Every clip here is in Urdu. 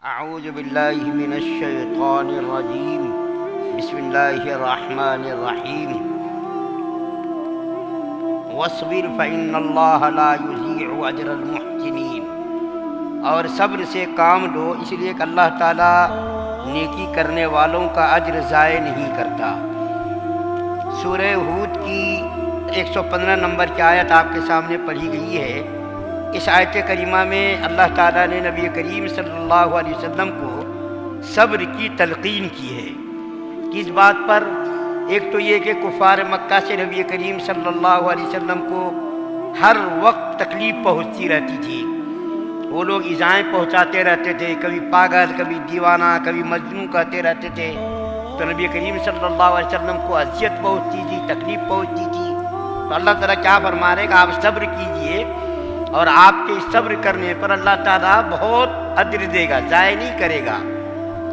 اعوذ باللہ من الشیطان الرجیم بسم اللہ الرحمن الرحیم واصبر فإن اللہ لا یضیع اجر المحسنین، اور صبر سے کام لو اس لیے کہ اللہ تعالیٰ نیکی کرنے والوں کا اجر ضائع نہیں کرتا۔ سورہ ہود کی 115 نمبر کی آیت آپ کے سامنے پڑھی گئی ہے۔ اس آیت کریمہ میں اللہ تعالیٰ نے نبی کریم صلی اللہ علیہ وسلم کو صبر کی تلقین کی ہے۔ کس بات پر؟ ایک تو یہ کہ کفار مکہ سے نبی کریم صلی اللہ علیہ وسلم کو ہر وقت تکلیف پہنچتی رہتی تھی۔ وہ لوگ ایذائیں پہنچاتے رہتے تھے، کبھی پاگل، کبھی دیوانہ، کبھی مجنون کہتے رہتے تھے، تو نبی کریم صلی اللہ علیہ وسلم کو اذیت پہنچتی تھی، تکلیف پہنچتی تھی۔ تو اللہ تعالیٰ کیا فرما رہے ہیں کہ آپ صبر کیجئے، اور آپ کے صبر کرنے پر اللہ تعالیٰ بہت اجر دے گا، ضائع نہیں کرے گا۔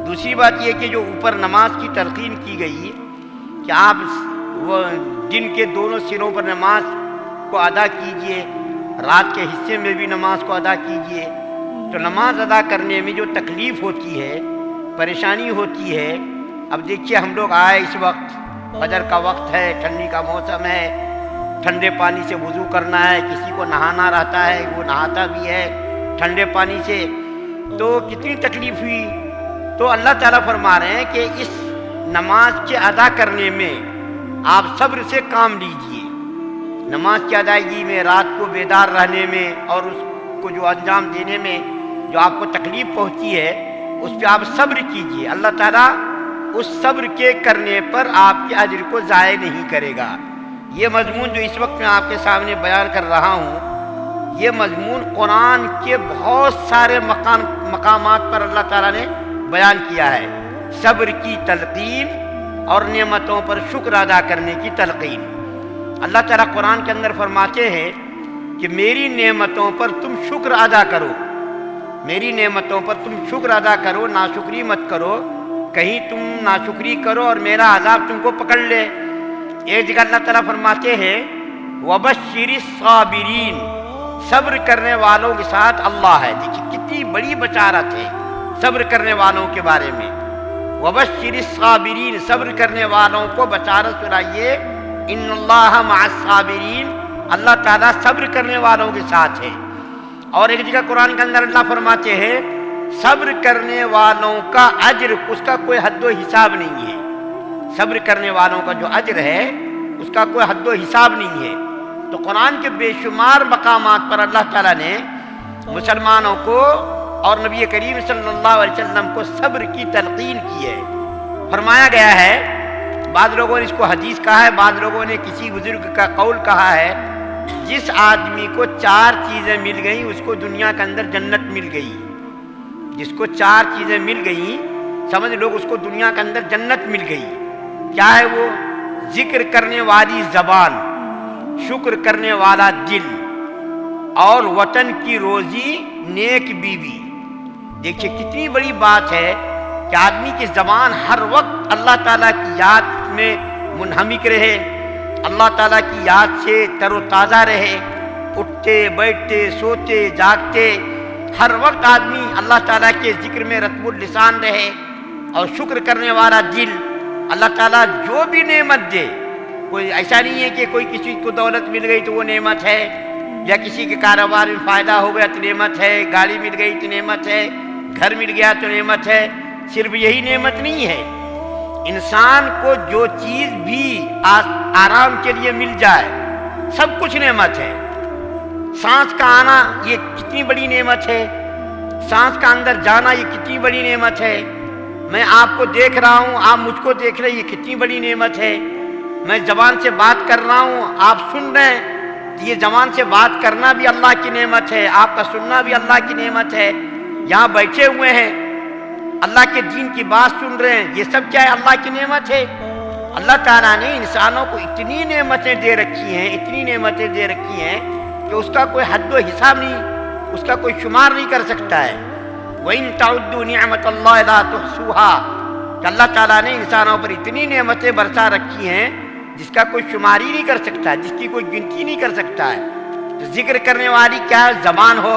دوسری بات یہ کہ جو اوپر نماز کی تلقین کی گئی کہ آپ وہ دن کے دونوں سروں پر نماز کو ادا کیجئے، رات کے حصے میں بھی نماز کو ادا کیجئے۔ تو نماز ادا کرنے میں جو تکلیف ہوتی ہے، پریشانی ہوتی ہے، اب دیکھیے ہم لوگ آئے اس وقت فجر کا وقت ہے، ٹھنڈی کا موسم ہے، ٹھنڈے پانی سے وضو کرنا ہے، کسی کو نہانا رہتا ہے وہ نہاتا بھی ہے ٹھنڈے پانی سے، تو کتنی تکلیف ہوئی۔ تو اللہ تعالیٰ فرما رہے ہیں کہ اس نماز کے ادا کرنے میں آپ صبر سے کام لیجئے۔ نماز کی ادائیگی میں، رات کو بیدار رہنے میں، اور اس کو جو انجام دینے میں جو آپ کو تکلیف پہنچی ہے اس پہ آپ صبر کیجئے۔ اللہ تعالیٰ اس صبر کے کرنے پر آپ کے اجر کو ضائع نہیں کرے گا۔ یہ مضمون جو اس وقت میں آپ کے سامنے بیان کر رہا ہوں، یہ مضمون قرآن کے بہت سارے مقامات پر اللہ تعالیٰ نے بیان کیا ہے۔ صبر کی تلقین اور نعمتوں پر شکر ادا کرنے کی تلقین۔ اللہ تعالیٰ قرآن کے اندر فرماتے ہیں کہ میری نعمتوں پر تم شکر ادا کرو، میری نعمتوں پر تم شکر ادا کرو، ناشکری مت کرو، کہیں تم ناشکری کرو اور میرا عذاب تم کو پکڑ لے۔ ایک جگہ اللہ تعالیٰ فرماتے ہیں وَبَشِّرِ الصَّابِرِينَ، صبر کرنے والوں کے ساتھ اللہ ہے۔ دیکھیے کتنی بڑی بشارت ہے صبر کرنے والوں کے بارے میں۔ وَبَشِّرِ الصَّابِرِينَ، صبر کرنے والوں کو بشارت سنائیے، اِنَّ اللَّهَ مَعَ الصَّابِرِينَ، اللہ تعالیٰ صبر کرنے والوں کے ساتھ ہے۔ اور ایک جگہ قرآن کے اندر اللہ فرماتے ہیں صبر کرنے والوں کا اجر، اس کا کوئی حد و حساب نہیں ہے۔ صبر کرنے والوں کا جو اجر ہے اس کا کوئی حد و حساب نہیں ہے۔ تو قرآن کے بے شمار مقامات پر اللہ تعالیٰ نے مسلمانوں کو اور نبی کریم صلی اللہ علیہ وسلم کو صبر کی تلقین کی ہے۔ فرمایا گیا ہے، بعض لوگوں نے اس کو حدیث کہا ہے، بعض لوگوں نے کسی بزرگ کا قول کہا ہے، جس آدمی کو 4 چیزیں مل گئیں اس کو دنیا کے اندر جنت مل گئی۔ جس کو 4 چیزیں مل گئیں، سمجھ لوگ اس کو دنیا کے اندر جنت مل گئی۔ کیا ہے وہ؟ ذکر کرنے والی زبان، شکر کرنے والا دل، اور وطن کی روزی، نیک بیوی۔ دیکھیے کتنی بڑی بات ہے کہ آدمی کی زبان ہر وقت اللہ تعالیٰ کی یاد میں منہمک رہے، اللہ تعالیٰ کی یاد سے تر و تازہ رہے، اٹھتے بیٹھتے سوتے جاگتے ہر وقت آدمی اللہ تعالیٰ کے ذکر میں رطب اللسان رہے، اور شکر کرنے والا دل۔ اللہ تعالیٰ جو بھی نعمت دے، کوئی ایسا نہیں ہے کہ کوئی کسی کو دولت مل گئی تو وہ نعمت ہے، یا کسی کے کاروبار میں فائدہ ہو گیا تو نعمت ہے، گاڑی مل گئی تو نعمت ہے، گھر مل گیا تو نعمت ہے۔ صرف یہی نعمت نہیں ہے، انسان کو جو چیز بھی آرام کے لیے مل جائے سب کچھ نعمت ہے۔ سانس کا آنا یہ کتنی بڑی نعمت ہے، سانس کا اندر جانا یہ کتنی بڑی نعمت ہے۔ میں آپ کو دیکھ رہا ہوں، آپ مجھ کو دیکھ رہے ہیں، یہ کتنی بڑی نعمت ہے۔ میں زبان سے بات کر رہا ہوں، آپ سن رہے ہیں، یہ زبان سے بات کرنا بھی اللہ کی نعمت ہے، آپ کا سننا بھی اللہ کی نعمت ہے۔ یہاں بیٹھے ہوئے ہیں، اللہ کے دین کی بات سن رہے ہیں، یہ سب کیا ہے؟ اللہ کی نعمت ہے۔ اللہ تعالیٰ نے انسانوں کو اتنی نعمتیں دے رکھی ہیں، اتنی نعمتیں دے رکھی ہیں کہ اس کا کوئی حد و حساب نہیں، اس کا کوئی شمار نہیں کر سکتا ہے۔ وَإِن تَعُدُّوا نِعْمَةَ اللَّهِ لَا تُحْصُوهَا، کہ اللہ تعالیٰ نے انسانوں پر اتنی نعمتیں برسا رکھی ہیں جس کا کوئی شمار ہی نہیں کر سکتا ہے، جس کی کوئی گنتی نہیں کر سکتا ہے۔ تو ذکر کرنے والی کیا ہے؟ زبان ہو،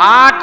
8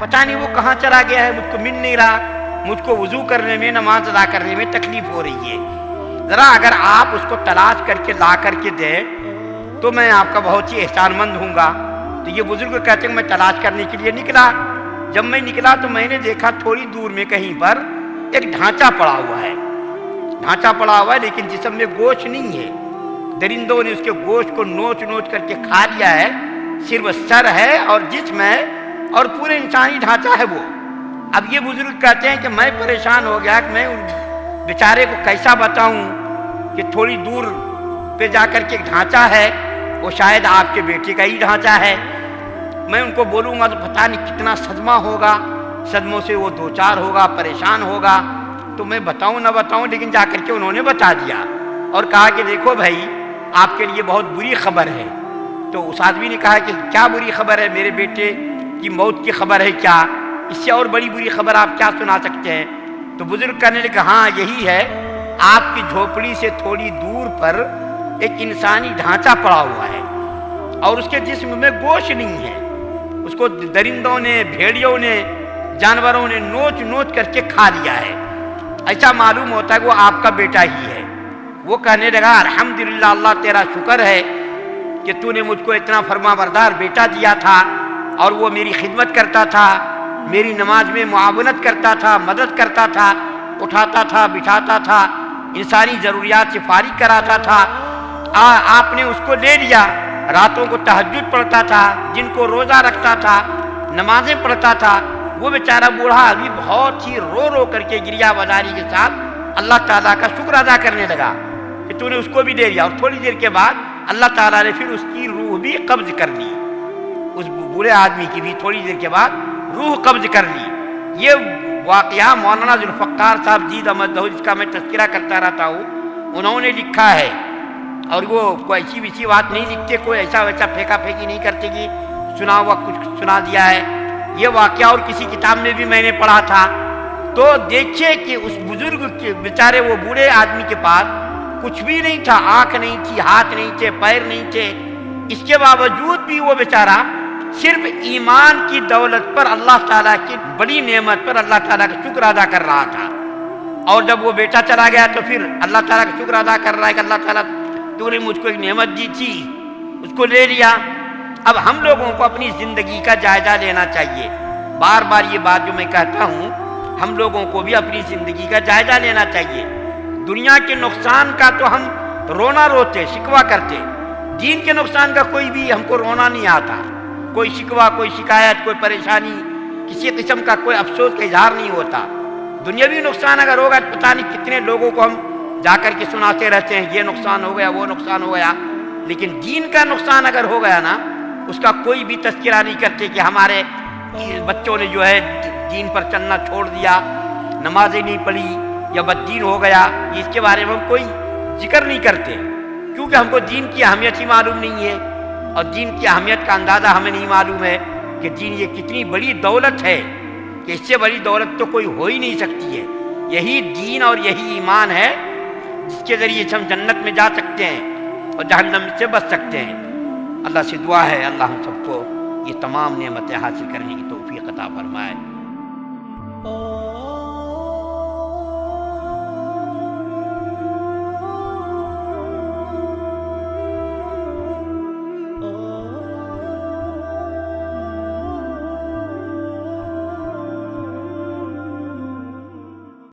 پتہ نہیں وہ کہاں چلا گیا ہے، مجھ کو مل نہیں رہا، مجھ کو وضو کرنے میں، نماز ادا کرنے میں تکلیف ہو رہی ہے، ذرا اگر آپ اس کو تلاش کر کے لا کر کے دیں تو میں آپ کا بہت ہی احسان مند ہوں گا۔ تو یہ بزرگ کہتے ہیں میں تلاش کرنے کے لیے نکلا، جب میں نکلا تو میں نے دیکھا تھوڑی دور میں کہیں پر ایک ڈھانچہ پڑا ہوا ہے، ڈھانچہ پڑا ہوا ہے لیکن جسم میں گوشت نہیں ہے، درندوں نے اس کے گوشت کو نوچ نوچ کر کے کھا لیا ہے، صرف سر ہے اور جسم ہے اور پورے انسانی ڈھانچہ ہے وہ۔ اب یہ بزرگ کہتے ہیں کہ میں پریشان ہو گیا کہ میں ان بیچارے کو کیسا بتاؤں کہ تھوڑی دور پہ جا کر کے ایک ڈھانچہ ہے، وہ شاید آپ کے بیٹے کا ہی ڈھانچہ ہے، میں ان کو بولوں گا تو پتہ نہیں کتنا صدمہ ہوگا، صدموں سے وہ دو چار ہوگا، پریشان ہوگا، تو میں بتاؤں نہ بتاؤں، لیکن جا کر کے انہوں نے بتا دیا اور کہا کہ دیکھو بھائی آپ کے لیے بہت بری خبر ہے۔ تو اس آدمی نے کہا کہ کیا بری خبر ہے، میرے بیٹے کی موت کی خبر ہے کیا، اس سے اور بڑی بری خبر آپ کیا سنا سکتے ہیں؟ تو بزرگ کہنے لگے ہاں یہی ہے، آپ کی جھوپڑی سے تھوڑی دور پر ایک انسانی ڈھانچہ پڑا ہوا ہے اور اس کے جسم میں گوشت نہیں ہے، اس کو درندوں نے، بھیڑیوں نے، جانوروں نے نوچ نوچ کر کے کھا لیا ہے، ایسا معلوم ہوتا ہے کہ وہ آپ کا بیٹا ہی ہے۔ وہ کہنے لگا الحمدللہ اللہ تیرا شکر ہے کہ تو نے مجھ کو اتنا فرما بردار بیٹا دیا تھا اور وہ میری خدمت کرتا تھا، میری نماز میں معاونت کرتا تھا، مدد کرتا تھا، اٹھاتا تھا، بٹھاتا تھا، انسانی ضروریات سے فارغ کراتا تھا، آپ نے اس کو لے لیا، راتوں کو تہجد پڑھتا تھا، جن کو روزہ رکھتا تھا، نمازیں پڑھتا تھا، وہ بیچارہ بوڑھا آدمی بہت ہی رو رو کر کے گریہ بازاری کے ساتھ اللہ تعالیٰ کا شکر ادا کرنے لگا کہ تو نے اس کو بھی دے دیا، اور تھوڑی دیر کے بعد اللہ تعالیٰ نے پھر اس کی روح بھی قبض کر لی، اس بوڑھے آدمی کی بھی تھوڑی دیر کے بعد روح قبض کر لی۔ یہ واقعہ مولانا ذوالفقار صاحب جید احمد ظہور، جس کا میں تذکرہ کرتا رہتا ہوں، انہوں نے لکھا ہے، اور وہ کوئی ایسی ویسی بات نہیں لکھتے، کوئی ایسا ویسا پھینکا پھینکی نہیں کرتے کہ سنا ہوا کچھ سنا دیا ہے، یہ واقعہ اور کسی کتاب میں بھی میں نے پڑھا تھا۔ تو دیکھیے کہ اس بزرگ کے بیچارے وہ بوڑھے آدمی کے پاس کچھ بھی نہیں تھا، آنکھ نہیں تھی، ہاتھ نہیں تھے، پیر نہیں تھے، اس کے باوجود بھی وہ بیچارہ صرف ایمان کی دولت پر اللہ تعالیٰ کی بڑی نعمت پر اللہ تعالیٰ کا شکر ادا کر رہا تھا، اور جب وہ بیٹا چلا گیا تو پھر اللہ تعالیٰ کا شکر ادا کر رہا ہے کہ اللہ تعالیٰ تو نے مجھ کو ایک نعمت دی تھی، اس کو لے لیا۔ اب ہم لوگوں کو اپنی زندگی کا جائزہ لینا چاہیے، بار بار یہ بات جو میں کہتا ہوں، ہم لوگوں کو بھی اپنی زندگی کا جائزہ لینا چاہیے۔ دنیا کے نقصان کا تو ہم رونا روتے، شکوہ کرتے، دین کے نقصان کا کوئی بھی ہم کو رونا نہیں آتا، کوئی شکوہ، کوئی شکایت، کوئی پریشانی، کسی قسم کا کوئی افسوس کا اظہار نہیں ہوتا۔ دنیاوی نقصان اگر ہوگا تو پتہ نہیں کتنے لوگوں کو ہم جا کر کے سناتے رہتے ہیں، یہ نقصان ہو گیا، وہ نقصان ہو گیا، لیکن دین کا نقصان اگر ہو گیا نا، اس کا کوئی بھی تذکرہ نہیں کرتے کہ ہمارے بچوں نے جو ہے دین پر چلنا چھوڑ دیا، نمازیں نہیں پڑھی یا بددین ہو گیا، اس کے بارے میں ہم کوئی ذکر نہیں کرتے، کیونکہ ہم کو دین کی اہمیت ہی معلوم نہیں ہے، اور دین کی اہمیت کا اندازہ ہمیں نہیں معلوم ہے کہ دین یہ کتنی بڑی دولت ہے کہ اس سے بڑی دولت تو کوئی ہو ہی نہیں سکتی ہے۔ یہی دین اور یہی ایمان ہے جس کے ذریعے ہم جنت میں جا سکتے ہیں اور جہنم سے بچ سکتے ہیں۔ اللہ سے دعا ہے اللہ ہم سب کو یہ تمام نعمتیں حاصل کرنے کی توفیق عطا فرمائے۔